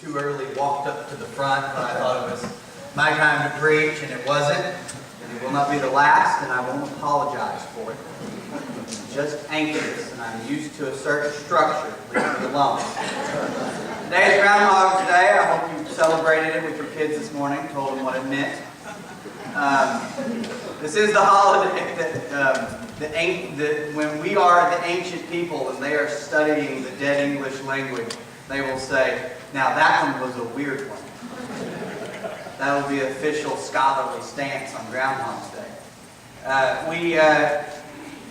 too early walked up to the front, but I thought it was my time to preach, and it wasn't. And it will not be the last, and I won't apologize for it. I'm just anxious, and I'm used to a certain structure. Leave me alone. Today is Groundhog Day. I hope you celebrated it with your kids this morning, told them what it meant. This is the holiday that when we are the ancient people and they are studying the dead English language, they will say, now that one was a weird one. That will be the official scholarly stance on Groundhog's Day.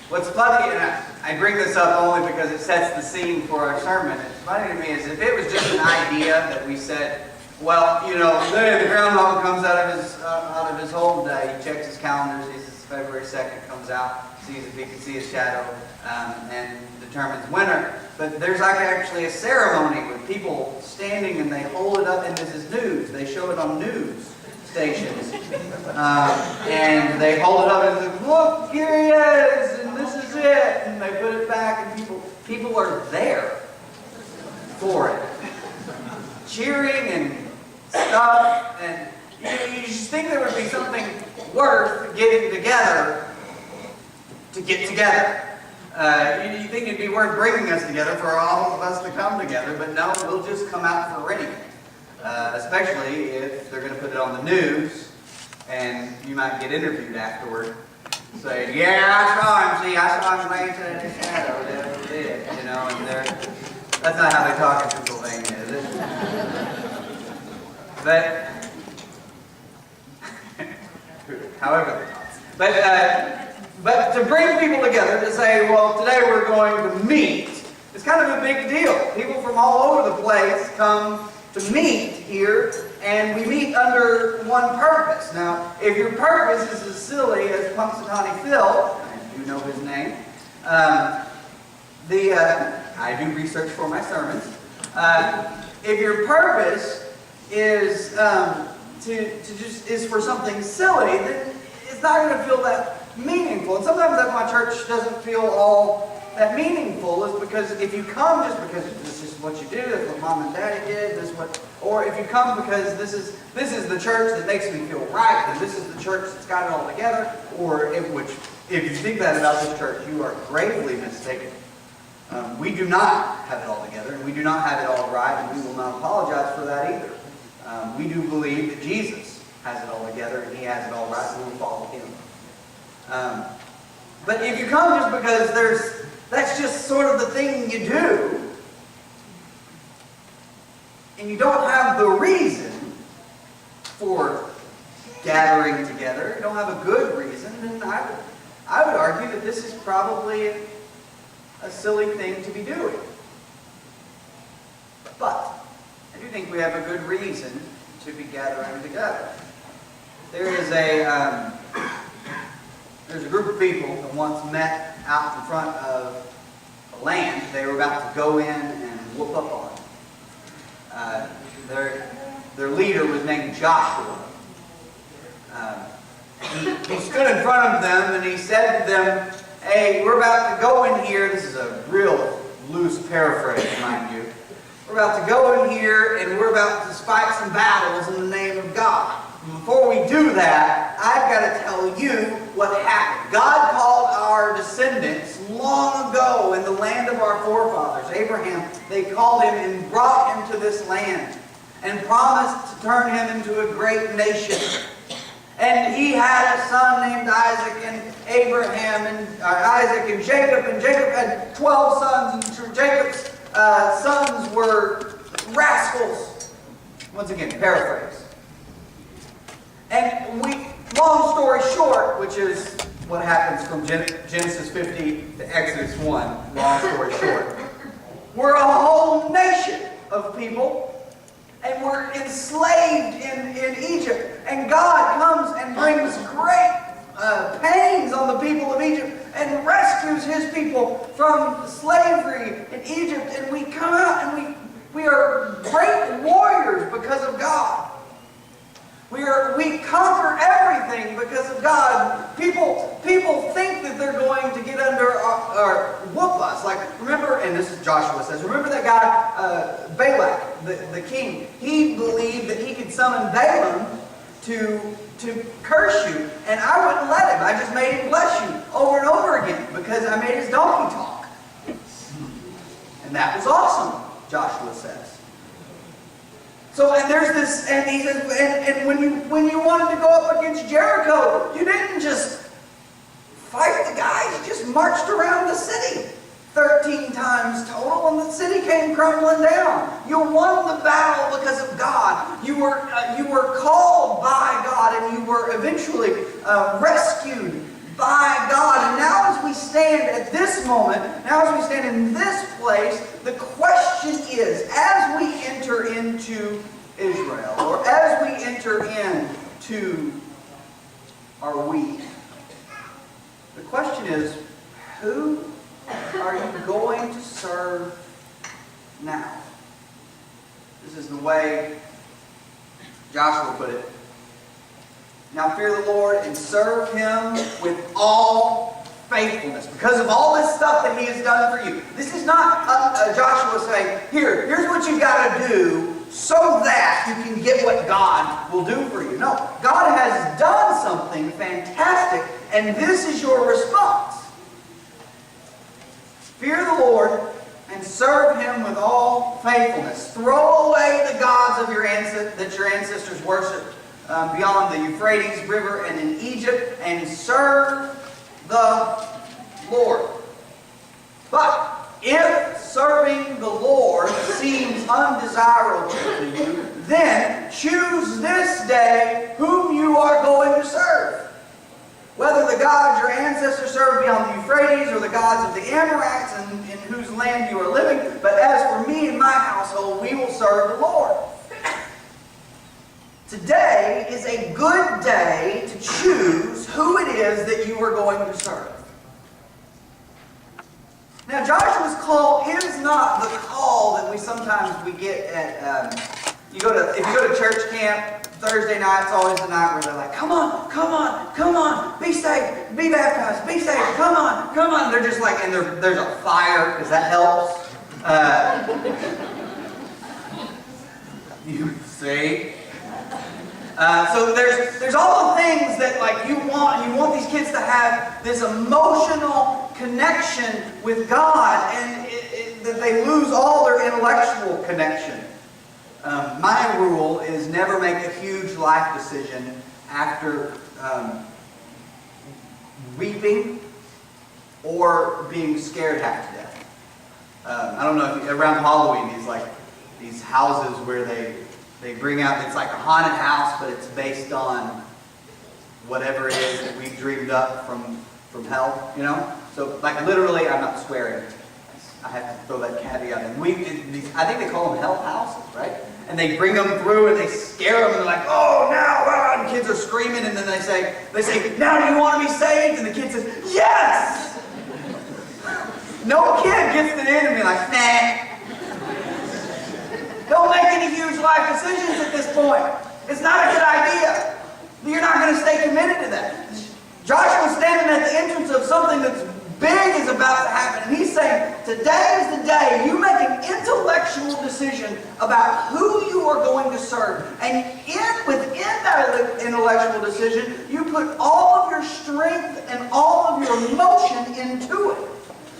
What's funny, and I bring this up only because it sets the scene for our sermon, it's funny to me is if it was just an idea that we said, well, you know, the groundhog comes out of his hole today, he checks his calendar, sees it's February 2nd, comes out, sees if he can see his shadow, and determines winter. But there's like actually a ceremony with people standing and they hold it up, and this is news. They show it on news stations. And they hold it up and say, look, here he is, and this is it. And they put it back, and people are there for it. Cheering and stuff, and you just think there would be something worth getting together to get together. You think it'd be worth bringing us together for all of us to come together, but no, we'll just come out for anything. Especially if they're going to put it on the news, and you might get interviewed afterward. Say, yeah, I saw him laying in his shadow, that did, you know, and that's not how they talk in Pennsylvania, is it? But, however they talk. But to bring people together to say, well, today we're going to meet, it's kind of a big deal. People from all over the place come to meet here, and we meet under one purpose. Now, if your purpose is as silly as Punxsutawney Phil, I do know his name, I do research for my sermons. If your purpose is is for something silly, then it's not going to feel that meaningful. And sometimes that my church doesn't feel all that meaningful is because if you come just because this is what you do, that's what mom and daddy did, or if you come because this is the church that makes me feel right, and this is the church that's got it all together, or if you think that about this church, you are gravely mistaken. We do not have it all together, and we do not have it all right, and we will not apologize for that either. We do believe that Jesus has it all together, and He has it all right, and we will follow Him. But if you come just because that's just sort of the thing you do, and you don't have the reason for gathering together, you don't have a good reason, then I would argue that this is probably a silly thing to be doing. But I do think we have a good reason to be gathering together. There's a group of people that once met out in front of a land they were about to go in and whoop up on. Their leader was named Joshua. He stood in front of them and he said to them, hey, we're about to go in here. This is a real loose paraphrase, mind you. We're about to go in here and we're about to fight some battles in the name of God. Before we do that, I've got to tell you what happened. God called our descendants long ago in the land of our forefathers, Abraham. They called him and brought him to this land and promised to turn him into a great nation. And he had a son named Isaac, and Isaac and Jacob had 12 sons, and Jacob's sons were rascals. Once again, paraphrase. And long story short, which is what happens from Genesis 50 to Exodus 1, long story short, we're a whole nation of people, and we're enslaved in Egypt. And God comes and brings great pains on the people of Egypt and rescues His people from slavery in Egypt. And we come out and we are great warriors because of God. We conquer everything because of God. People think that they're going to get under or whoop us. Like, remember, and this is Joshua says, remember that guy, Balak, the king? He believed that he could summon Balaam to curse you, and I wouldn't let him. I just made him bless you over and over again because I made his donkey talk. And that was awesome, Joshua says. So, and there's this, and he says, and when you wanted to go up against Jericho, you didn't just fight the guys, you just marched around the city 13 times total, and the city came crumbling down. You won the battle because of God. You were called by God, and you were eventually rescued by God. And now as we stand at this moment, now as we stand in this place, the question is, as we enter into Israel, or as we enter into our we, the question is, who are you going to serve now? This is the way Joshua put it. Now fear the Lord and serve Him with all faithfulness, because of all this stuff that He has done for you. This is not Joshua saying, here's what you've got to do so that you can get what God will do for you. No, God has done something fantastic, and this is your response. Fear the Lord and serve Him with all faithfulness. Throw away the gods of that your ancestors worshipped beyond the Euphrates River and in Egypt, and serve the Lord. But if serving the Lord seems undesirable to you, then choose this day whom you are going to serve. Whether the gods your ancestors served beyond the Euphrates, or the gods of the Amorites in whose land you are living, but as for me and my household, we will serve the Lord. Today is a good day to choose who it is that you are going to serve. Now, Joshua's call is not the call that we sometimes get at. If you go to church camp Thursday night, it's always the night where they're like, "Come on, come on, come on, be saved, be baptized, be saved, come on, come on." They're just like, and there's a fire because that helps. You see. So there's all the things that like you want these kids to have this emotional connection with God, and that they lose all their intellectual connection. My rule is never make a huge life decision after weeping or being scared half to death. I don't know if around Halloween these houses where they bring out, it's like a haunted house, but it's based on whatever it is that we've dreamed up from hell, you know? So, like, literally, I'm not swearing. I have to throw that caveat in. I think they call them hell houses, right? And they bring them through and they scare them and they're like, "Oh, now!" And kids are screaming, and then they say, "Now do you want to be saved?" And the kid says, "Yes!" No kid gets to the end and be like, "Nah." Don't make any huge life decisions at this point. It's not a good idea. You're not going to stay committed to that. Joshua's standing at the entrance of something that's big is about to happen. And he's saying, today is the day you make an intellectual decision about who you are going to serve. And within that intellectual decision, you put all of your strength and all of your emotion into it.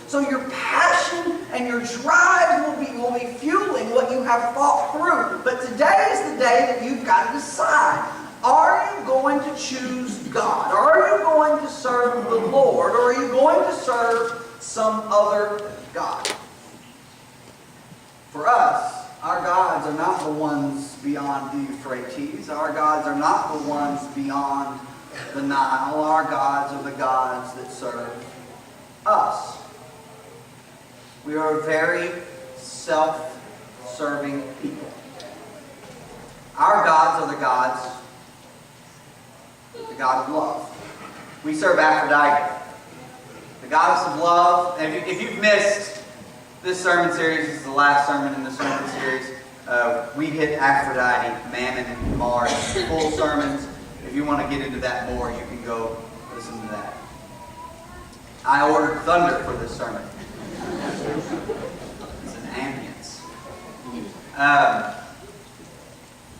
So your passion and your drive will be fueling what you have thought through. But today is the day that you've got to decide. Are you going to choose God? Are you going to serve the Lord? Or are you going to serve some other God? For us, our gods are not the ones beyond the Euphrates. Our gods are not the ones beyond the Nile. Our gods are the gods that serve us. We are a very self-serving people. Our gods are the God of love. We serve Aphrodite, the goddess of love. And if you've missed this sermon series, this is the last sermon in the sermon series, we hit Aphrodite, Mammon, Mars, full sermons. If you want to get into that more, you can go listen to that. I ordered thunder for this sermon. It's an ambience.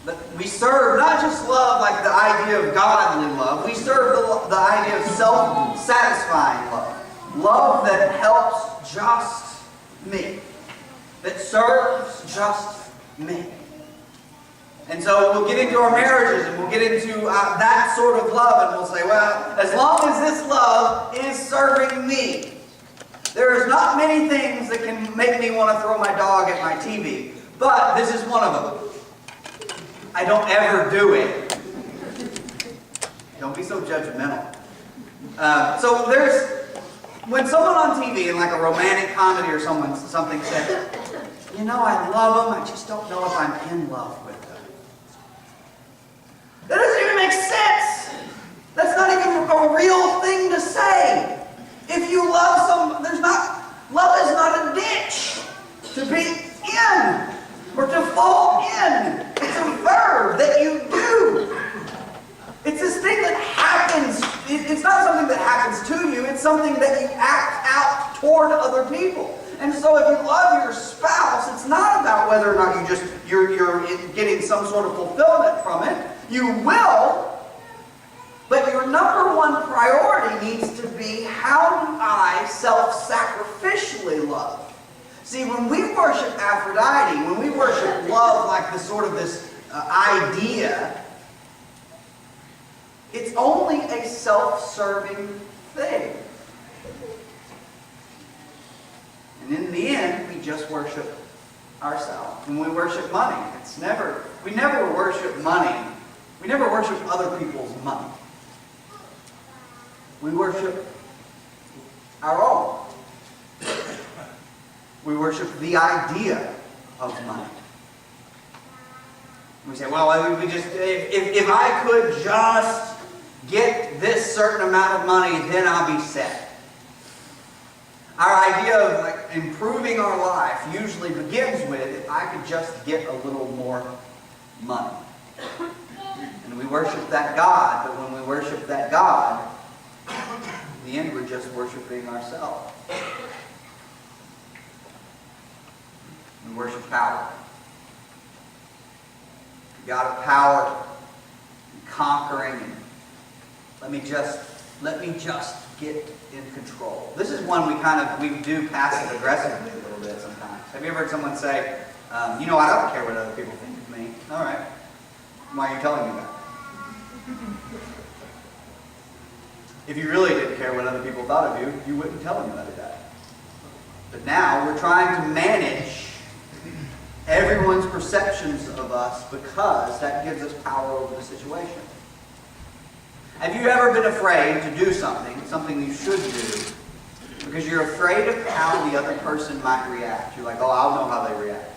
But we serve not just love like the idea of godly love. We serve the idea of self-satisfying love. Love that helps just me. That serves just me. And so we'll get into our marriages and we'll get into that sort of love and we'll say, well, as long as this love is serving me, there is not many things that can make me want to throw my dog at my TV, but this is one of them. I don't ever do it. Don't be so judgmental. So when someone on TV in like a romantic comedy or something said, you know, I love them, I just don't know if I'm in love with them. That doesn't even make sense. That's not even a real thing to say. If you love someone, love is not a ditch to be in or to fall in. It's a verb that you do. It's this thing that happens. It's not something that happens to you. It's something that you act out toward other people. And so if you love your spouse, it's not about whether or not you're getting some sort of fulfillment from it. You will, but your number one priority needs to be, how do I self-sacrificially love? See, when we worship Aphrodite, when we worship love like this idea, it's only a self-serving thing. And in the end, we just worship ourselves. When we worship money, we never worship money. We never worship other people's money. We worship our own. We worship the idea of money. We say, well, if I could just get this certain amount of money, then I'll be set. Our idea of improving our life usually begins with, if I could just get a little more money. And we worship that God, but when we worship that God, in the end we're just worshiping ourselves. We worship power. The God of power, and conquering, and let me just get in control. This is one we do passive aggressively a little bit sometimes. Have you ever heard someone say, you know, I don't care what other people think of me. All right. Why are you telling me that? If you really didn't care what other people thought of you, you wouldn't tell anybody that. But now we're trying to manage everyone's perceptions of us because that gives us power over the situation. Have you ever been afraid to do something you should do, because you're afraid of how the other person might react? You're like, oh, I'll know how they react.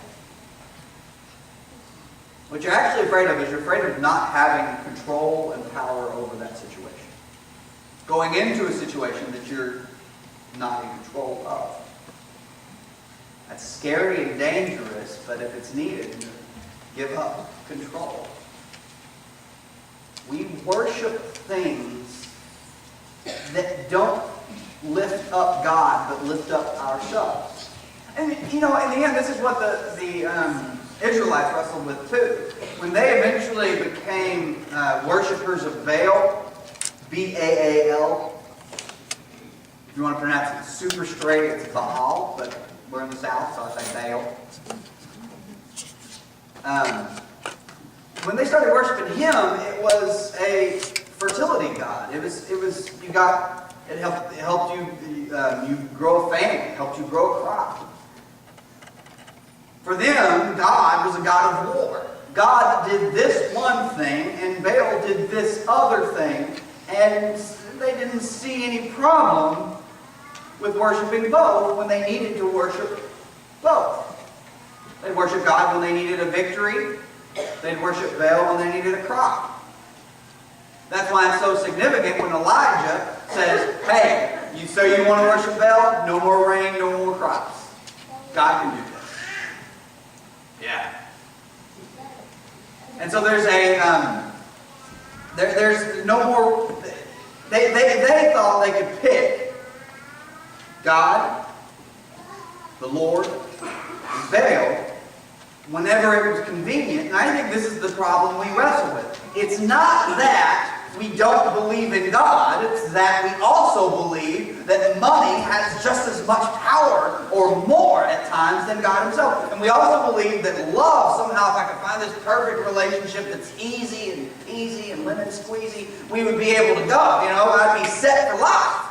What you're actually afraid of is you're afraid of not having control and power over that situation. Going into a situation that you're not in control of. That's scary and dangerous, but if it's needed, give up control. We worship things that don't lift up God, but lift up ourselves. And, you know, in the end, this is what the Israelites wrestled with too. When they eventually became worshippers of Baal, B-A-A-L. If you want to pronounce it super straight, it's Baal, but we're in the South, so I say Baal. When they started worshiping him, it was a fertility god. It helped you grow a family, it helped you grow a crop. For them, God was a god of war. God did this one thing, and Baal did this other thing, and they didn't see any problem with worshiping both when they needed to worship both. They'd worship God when they needed a victory. They'd worship Baal when they needed a crop. That's why it's so significant when Elijah says, hey, so you want to worship Baal? No more rain, no more crops. God can do this. Yeah. And so there's there's no more, they thought they could pick God, the Lord, and Baal whenever it was convenient. And I think this is the problem we wrestle with. It's not that we don't believe in God, it's that we also believe that money has just as much power or more at times than God himself. And we also believe that love, somehow if I could find this perfect relationship that's easy and peasy and lemon squeezy, we would be able to go. You know, I'd be set for life.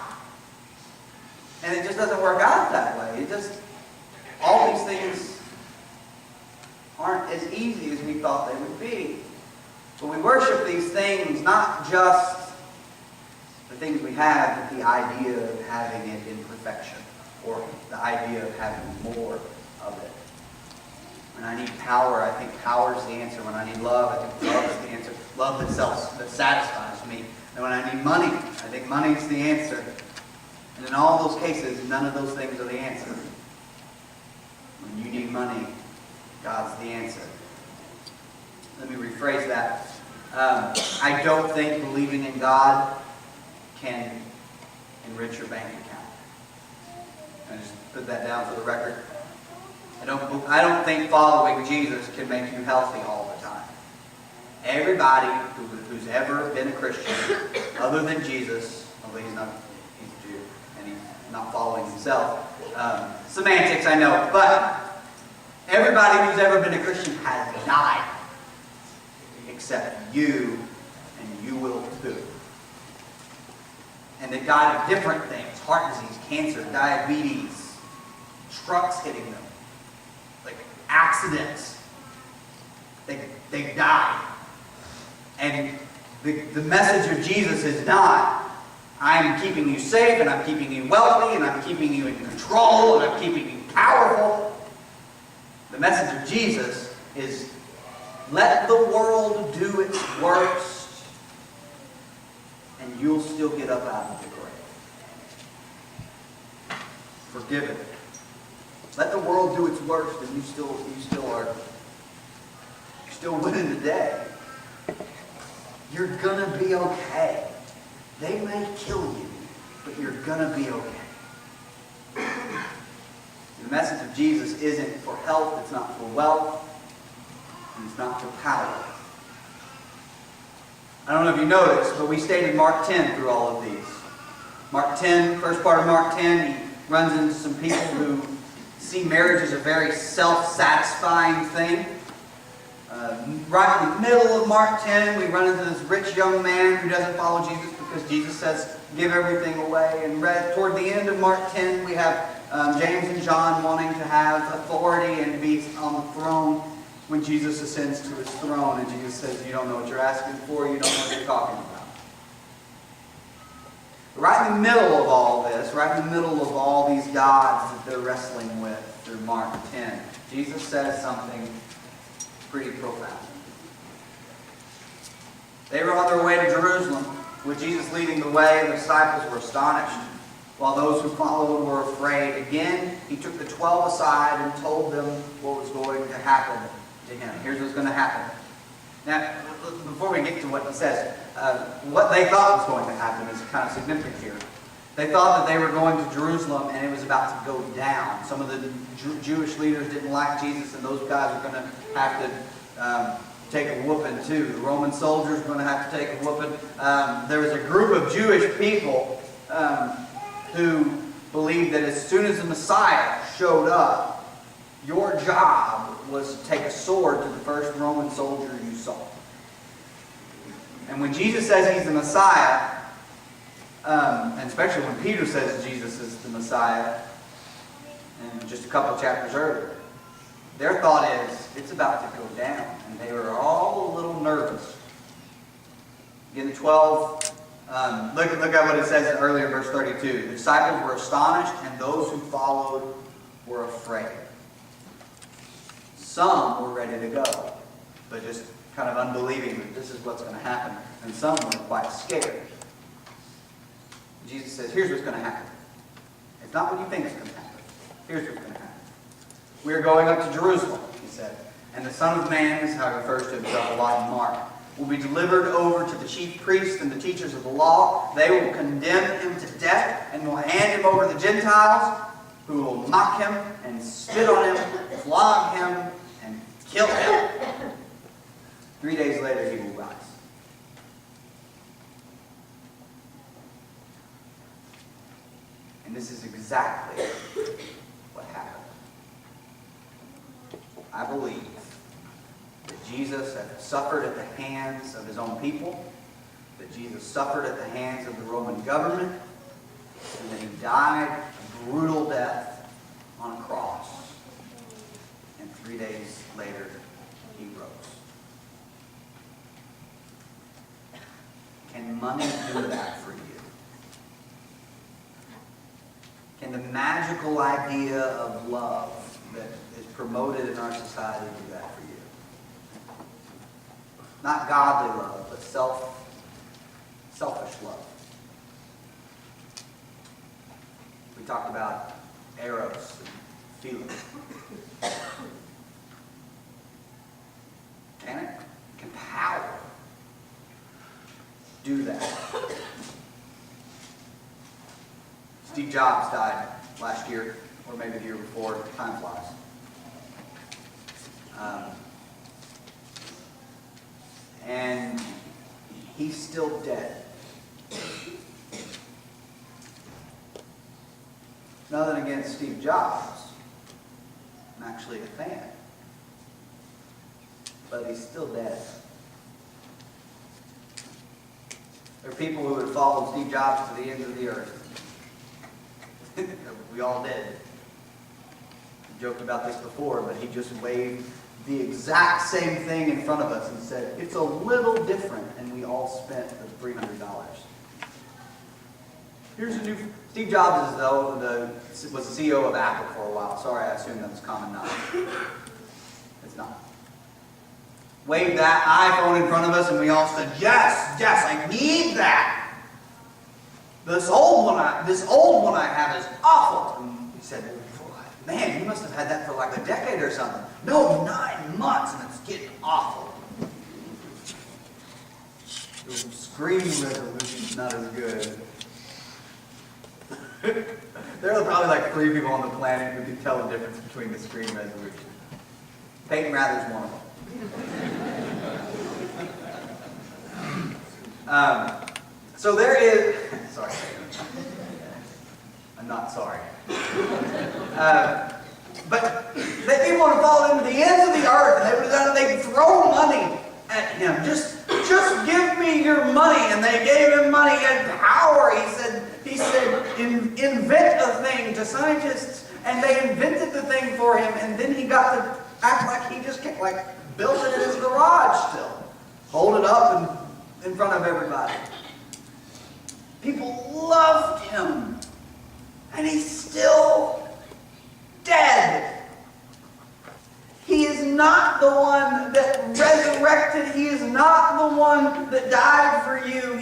And it just doesn't work out that way. It just, all these things aren't as easy as we thought they would be. But we worship these things, not just the things we have, but the idea of having it in perfection, or the idea of having more of it. When I need power, I think power is the answer. When I need love, I think love is the answer. Love that satisfies me. And when I need money, I think money is the answer. And in all those cases, none of those things are the answer. When you need money, God's the answer. Let me rephrase that. I don't think believing in God can enrich your bank account. I just put that down for the record. I don't think following Jesus can make you healthy all the time. Everybody who's ever been a Christian, other than Jesus, although he's a Jew and he's not following himself. Semantics, I know, but everybody who's ever been a Christian has died. Except you, and you will too. And they died of different things. Heart disease, cancer, diabetes, trucks hitting them, like accidents. They died. And the message of Jesus is not, I'm keeping you safe, and I'm keeping you wealthy, and I'm keeping you in control, and I'm keeping you powerful. The message of Jesus is, let the world do its worst, and you'll still get up out of the grave. Forgiven. Let the world do its worst, and you still winning the day. You're gonna be okay. They may kill you, but you're gonna be okay. The message of Jesus isn't for health, it's not for wealth, and it's not for power. I don't know if you noticed, but we stayed in Mark 10 through all of these. Mark 10, first part of Mark 10, he runs into some people who see marriage as a very self-satisfying thing. Right in the middle of Mark 10, we run into this rich young man who doesn't follow Jesus because Jesus says, give everything away. And toward the end of Mark 10, we have James and John wanting to have authority and be on the throne when Jesus ascends to his throne. And Jesus says, you don't know what you're asking for, you don't know what you're talking about. Right in the middle of all this, right in the middle of all these gods that they're wrestling with through Mark 10, Jesus says something pretty profound. They were on their way to Jerusalem, with Jesus leading the way, and the disciples were astonished, while those who followed were afraid. Again, he took the 12 aside and told them what was going to happen to him. Here's what's going to happen. Now, before we get to what he says, what they thought was going to happen is kind of significant here. They thought that they were going to Jerusalem and it was about to go down. Some of the Jewish leaders didn't like Jesus, and those guys are going to have to take a whooping too. The Roman soldiers are going to have to take a whooping. There was a group of Jewish people who believed that as soon as the Messiah showed up, your job was to take a sword to the first Roman soldier you saw. And when Jesus says he's the Messiah, and especially when Peter says Jesus is the Messiah, and just a couple chapters earlier, their thought is, it's about to go down. And they were all a little nervous. Again, the 12, look at what it says earlier in verse 32. The disciples were astonished, and those who followed were afraid. Some were ready to go, but just kind of unbelieving that this is what's going to happen. And some were quite scared. Jesus says, here's what's going to happen. It's not what you think is going to happen. Here's what's going to happen. We are going up to Jerusalem, he said. And the Son of Man," this is how he refers to himself a lot in Mark, "will be delivered over to the chief priests and the teachers of the law. They will condemn him to death and will hand him over to the Gentiles, who will mock him and spit on him, flog him, and kill him. 3 days later he will rise." And this is exactly what happened. I believe that Jesus had suffered at the hands of his own people, that Jesus suffered at the hands of the Roman government, and that he died a brutal death on a cross. And 3 days later, he rose. Can money do that for you? Can the magical idea of love that is promoted in our society do that for you? Not godly love, but selfish love. We talked about eros and feelings. Can it? Can power do that? Steve Jobs died last year, or maybe the year before. Time flies. And he's still dead. Nothing against Steve Jobs. I'm actually a fan. But he's still dead. There are people who would follow Steve Jobs to the ends of the earth. We all did. We joked about this before, but he just waved the exact same thing in front of us and said, "It's a little different," and we all spent the $300. Here's a new... Steve Jobs was the CEO of Apple for a while. Sorry, I assume that was common knowledge. It's not. Waved that iPhone in front of us and we all said, yes, I need that. This old one I have is awful. And he said, man, you must have had that for like a decade or something. No, 9 months and it's getting awful. The screen resolution's not as good. There are probably like 3 people on the planet who can tell the difference between the screen resolution. Peyton Rather's one of them. So there is, sorry, I'm not sorry. But they people would have fallen into the ends of the earth, and they would have done it. They'd throw money at him. Just give me your money. And they gave him money and power. He said, invent a thing to scientists, and they invented the thing for him. And then he got to act like he just built it in his garage still, hold it up in front of everybody. People loved him, and he's still dead. He is not the one that resurrected. He is not the one that died for you.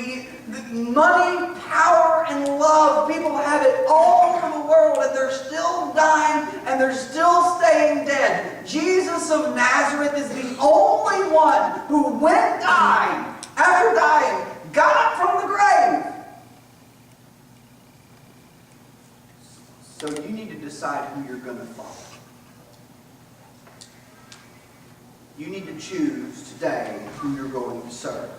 Money, power, and love, people have it all over the world, and they're still dying, and they're still staying dead. Jesus of Nazareth is the only one who went dying, after dying, got up from the grave. So you need to decide who you're going to follow. You need to choose today who you're going to serve.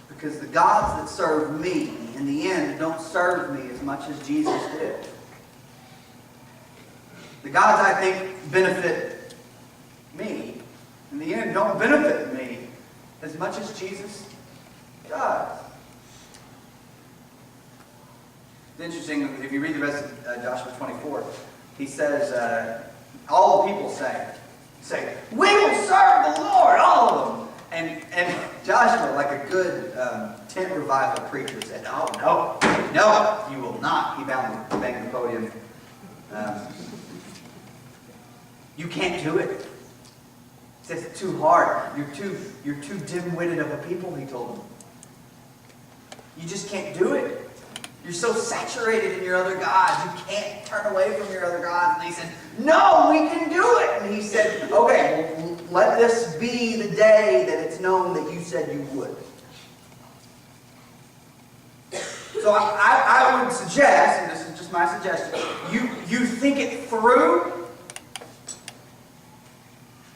Because the gods that serve me, in the end, don't serve me as much as Jesus did. The gods I think benefit me, in the end, don't benefit me as much as Jesus does. It's interesting, if you read the rest of Joshua 24, he says, all the people say, we will serve the Lord, all of them. And Joshua, like a good tent revival preacher, said, oh, no, you will not. He banged the podium. You can't do it. He says it's too hard. You're too dim-witted of a people, he told them. You just can't do it. You're so saturated in your other gods, you can't turn away from your other gods. And they said, no, we can do it. And he said, okay, well, let this be the day that it's known that you said you would. So I would suggest, and this is just my suggestion, you think it through,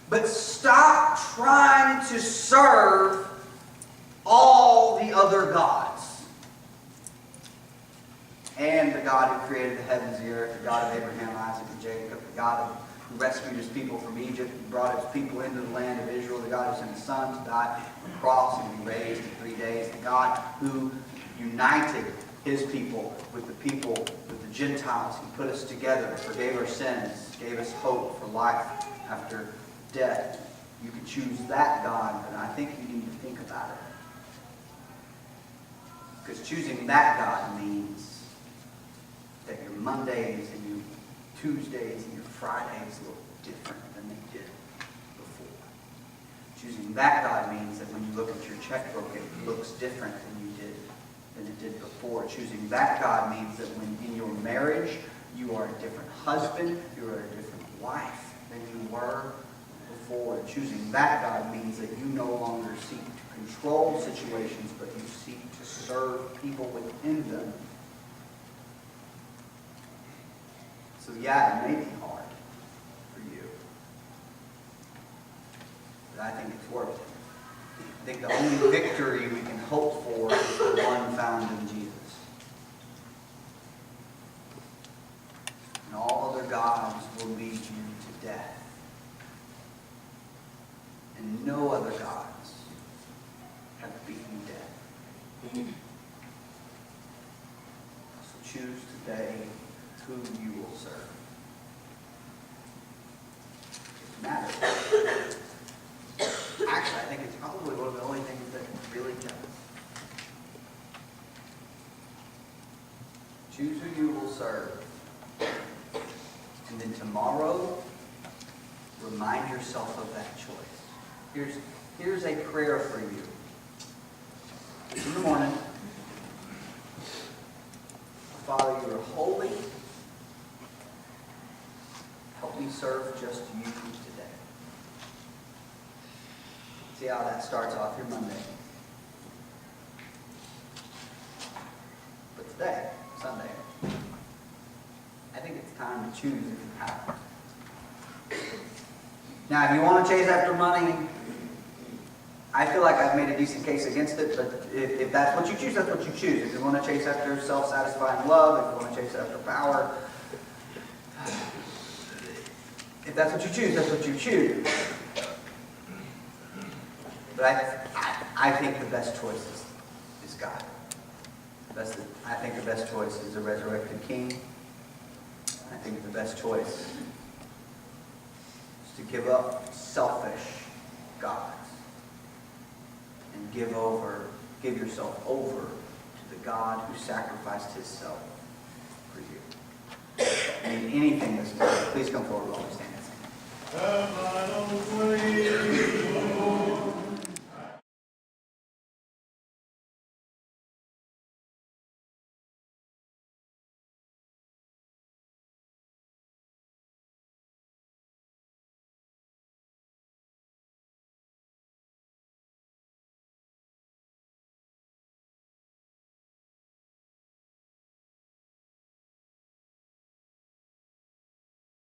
but stop trying to serve all the other gods. And the God who created the heavens and the earth, the God of Abraham, Isaac, and Jacob, the God who rescued his people from Egypt and brought his people into the land of Israel, the God who sent his son to die on the cross and be raised in 3 days, the God who united his people with the Gentiles. He put us together, forgave our sins, gave us hope for life after death. You could choose that God, but I think you need to think about it. Because choosing that God means that your Mondays and your Tuesdays and your Fridays look different than they did before. Choosing that God means that when you look at your checkbook, it looks different than it did before. Choosing that God means that when in your marriage, you are a different husband, you are a different wife than you were before. Choosing that God means that you no longer seek to control situations, but you seek to serve people within them. So yeah, it may be hard for you, but I think it's worth it. I think the only victory we can hope for is the one found in Jesus. And all other gods will lead you to death. And no other gods have beaten death. So choose today who you will serve. It matters. Actually, I think it's probably one of the only things that really does. Choose who you will serve. And then tomorrow, remind yourself of that choice. Here's a prayer for you. In the morning, Father, you are holy. Help me serve just you today. See how that starts off your Monday. But today, Sunday, I think it's time to choose if you have. Now, if you want to chase after money, I feel like I've made a decent case against it, but if that's what you choose, that's what you choose. If you want to chase after self-satisfying love, if you want to chase after power, if that's what you choose, that's what you choose. But I think the best choice is God. I think the best choice is a resurrected King. I think the best choice is to give up selfish gods and give yourself over to the God who sacrificed himself for you. If you need anything this morning, please come forward while we stand and sing.